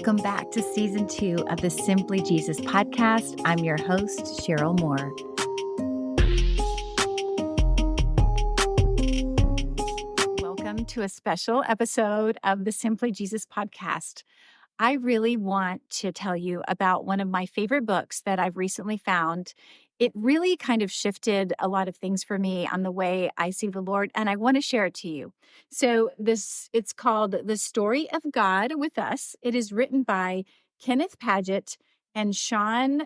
Welcome back to season 2 of the Simply Jesus podcast. I'm your host, Cheryl Moore. Welcome to a special episode of the Simply Jesus podcast. I really want to tell you about one of my favorite books that I've recently found. It really kind of shifted a lot of things for me on the way I see the Lord, and I want to share it to you. So it's called The Story of God with Us. It is written by Kenneth Padgett and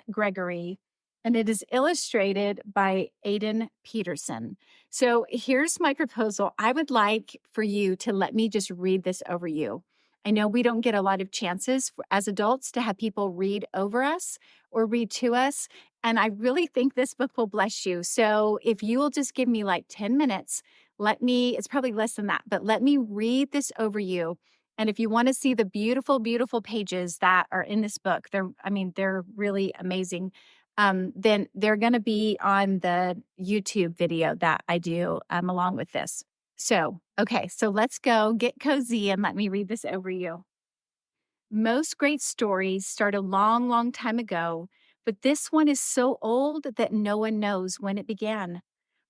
Gregory, and it is illustrated by Aiden Peterson. So here's my proposal. I would like for you to let me just read this over you. I know we don't get a lot of chances as adults to have people read over us or read to us. And I really think this book will bless you. So if you will just give me like 10 minutes, it's probably less than that, but let me read this over you. And if you want to see the beautiful, beautiful pages that are in this book, they're really amazing. Then they're going to be on the YouTube video that I do along with this. So let's go get cozy and let me read this over you. Most great stories start a long, long time ago, but this one is so old that no one knows when it began.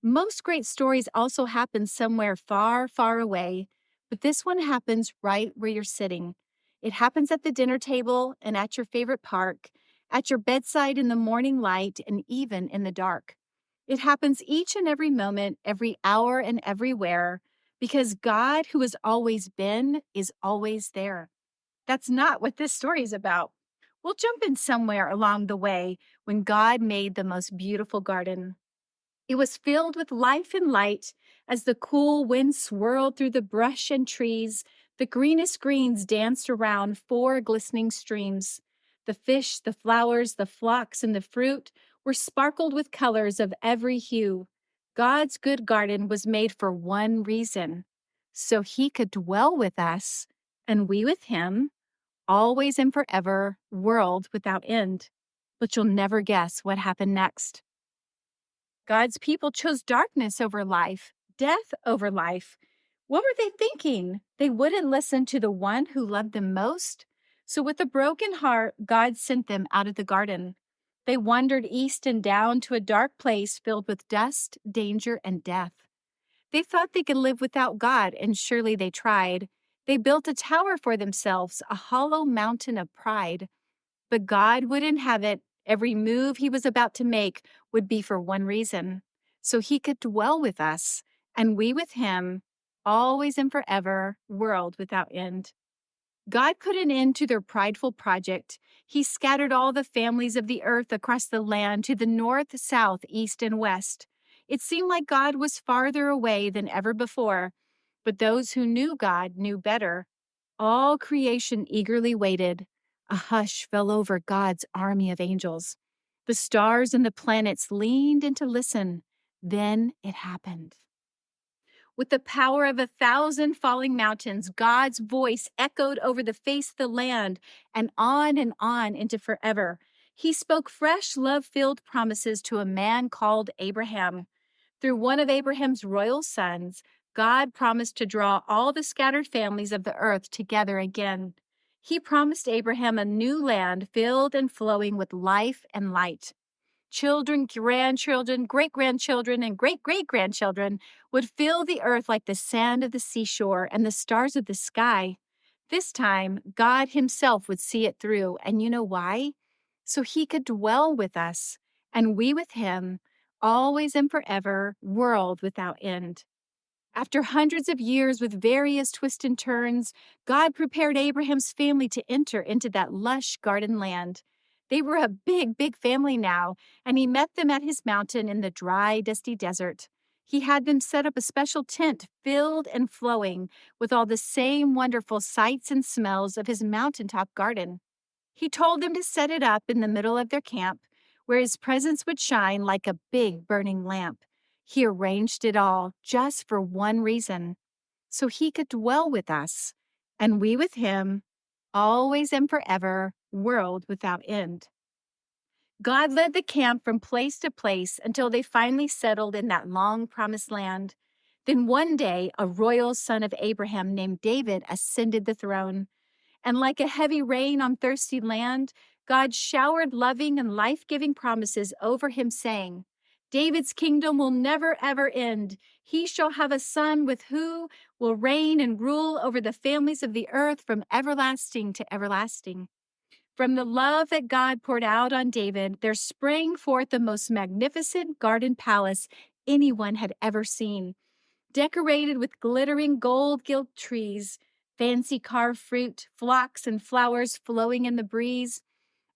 Most great stories also happen somewhere far, far away, but this one happens right where you're sitting. It happens at the dinner table and at your favorite park, at your bedside in the morning light, and even in the dark. It happens each and every moment, every hour, and everywhere, because God, who has always been, is always there. That's not what this story is about. We'll jump in somewhere along the way when God made the most beautiful garden. It was filled with life and light as the cool wind swirled through the brush and trees. The greenest greens danced around 4 glistening streams. The fish, the flowers, the flocks, and the fruit were sparkled with colors of every hue. God's good garden was made for one reason, so he could dwell with us, and we with him, always and forever, world without end. But you'll never guess what happened next. God's people chose darkness over life, death over life. What were they thinking? They wouldn't listen to the one who loved them most. So with a broken heart, God sent them out of the garden. They wandered east and down to a dark place filled with dust, danger, and death. They thought they could live without God, and surely they tried. They built a tower for themselves, a hollow mountain of pride. But God wouldn't have it. Every move he was about to make would be for one reason, so he could dwell with us, and we with him, always and forever, world without end. God put an end to their prideful project. He scattered all the families of the earth across the land to the north, south, east, and west. It seemed like God was farther away than ever before, but those who knew God knew better. All creation eagerly waited. A hush fell over God's army of angels. The stars and the planets leaned in to listen. Then it happened. With the power of 1,000 falling mountains, God's voice echoed over the face of the land and on into forever. He spoke fresh, love-filled promises to a man called Abraham. Through one of Abraham's royal sons, God promised to draw all the scattered families of the earth together again. He promised Abraham a new land filled and flowing with life and light. Children, grandchildren, great-grandchildren, and great-great-grandchildren would fill the earth like the sand of the seashore and the stars of the sky. This time, God himself would see it through, and you know why? So he could dwell with us, and we with him, always and forever, world without end. After hundreds of years with various twists and turns, God prepared Abraham's family to enter into that lush garden land. They were a big, big family now, and he met them at his mountain in the dry, dusty desert. He had them set up a special tent filled and flowing with all the same wonderful sights and smells of his mountaintop garden. He told them to set it up in the middle of their camp, where his presence would shine like a big burning lamp. He arranged it all just for one reason, so he could dwell with us, and we with him, always and forever, world without end. God led the camp from place to place until they finally settled in that long promised land. Then one day, a royal son of Abraham named David ascended the throne. And like a heavy rain on thirsty land, God showered loving and life-giving promises over him, saying, David's kingdom will never, ever end. He shall have a son with who will reign and rule over the families of the earth from everlasting to everlasting. From the love that God poured out on David, there sprang forth the most magnificent garden palace anyone had ever seen, decorated with glittering gold-gilt trees, fancy carved fruit, flocks and flowers flowing in the breeze.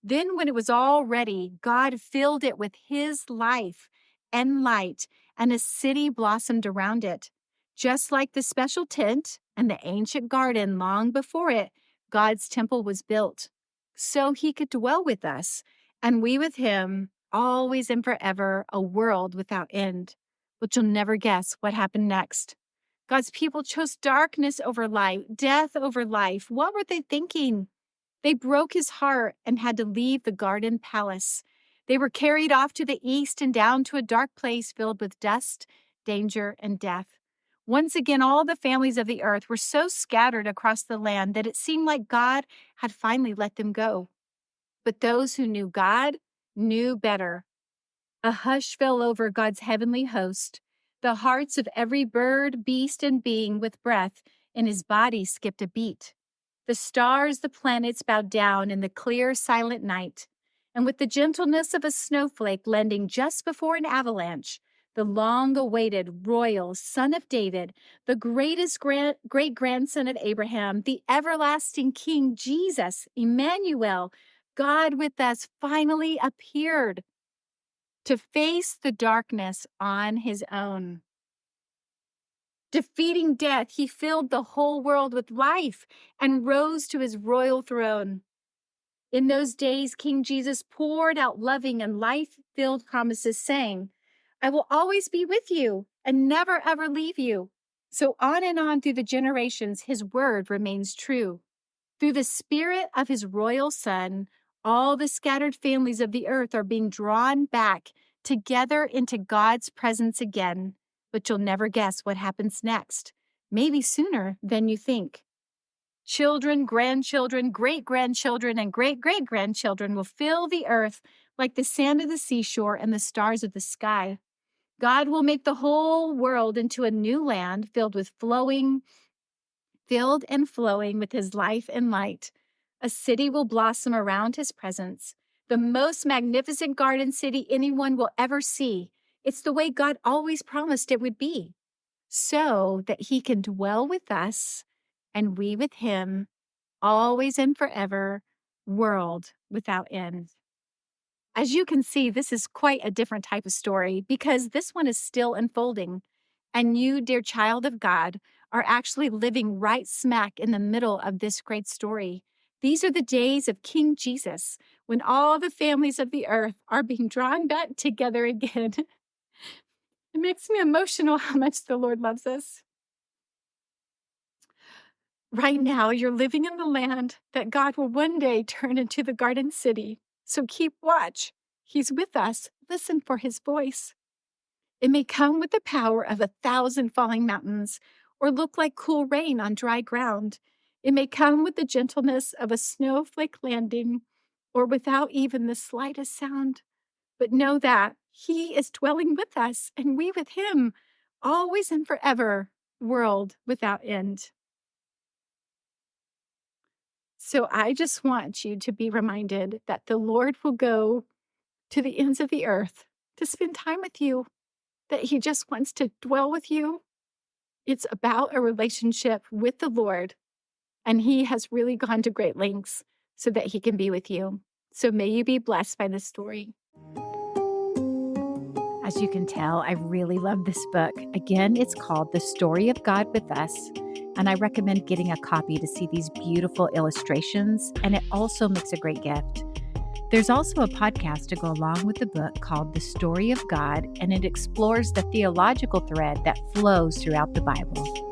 Then when it was all ready, God filled it with his life and light, and a city blossomed around it. Just like the special tent and the ancient garden long before it, God's temple was built so he could dwell with us, and we with him, always and forever, a world without end. But you'll never guess what happened next. God's people chose darkness over light, death over life. What were they thinking? They broke his heart and had to leave the garden palace. They were carried off to the east and down to a dark place filled with dust, danger, and death. Once again, all the families of the earth were so scattered across the land that it seemed like God had finally let them go. But those who knew God knew better. A hush fell over God's heavenly host. The hearts of every bird, beast, and being with breath in his body skipped a beat. The stars, the planets bowed down in the clear, silent night. And with the gentleness of a snowflake landing just before an avalanche, the long-awaited royal son of David, the greatest great-grandson of Abraham, the everlasting King Jesus, Emmanuel, God with us, finally appeared to face the darkness on his own. Defeating death, he filled the whole world with life and rose to his royal throne. In those days, King Jesus poured out loving and life-filled promises, saying, I will always be with you and never, ever leave you. So on through the generations, his word remains true. Through the spirit of his royal son, all the scattered families of the earth are being drawn back together into God's presence again. But you'll never guess what happens next, maybe sooner than you think. Children, grandchildren, great-grandchildren, and great-great-grandchildren will fill the earth like the sand of the seashore and the stars of the sky. God will make the whole world into a new land filled and flowing with his life and light. A city will blossom around his presence, the most magnificent garden city anyone will ever see. It's the way God always promised it would be, so that he can dwell with us and we with him, always and forever, world without end. As you can see, this is quite a different type of story because this one is still unfolding. And you, dear child of God, are actually living right smack in the middle of this great story. These are the days of King Jesus, when all the families of the earth are being drawn back together again. It makes me emotional how much the Lord loves us. Right now, you're living in the land that God will one day turn into the garden city. So keep watch. He's with us. Listen for his voice. It may come with the power of 1,000 falling mountains or look like cool rain on dry ground. It may come with the gentleness of a snowflake landing or without even the slightest sound. But know that he is dwelling with us and we with him, always and forever, world without end. So I just want you to be reminded that the Lord will go to the ends of the earth to spend time with you, that he just wants to dwell with you. It's about a relationship with the Lord, and he has really gone to great lengths so that he can be with you. So may you be blessed by this story. As you can tell, I really love this book. Again, it's called The Story of God with Us, and I recommend getting a copy to see these beautiful illustrations, and it also makes a great gift. There's also a podcast to go along with the book called The Story of God, and it explores the theological thread that flows throughout the Bible.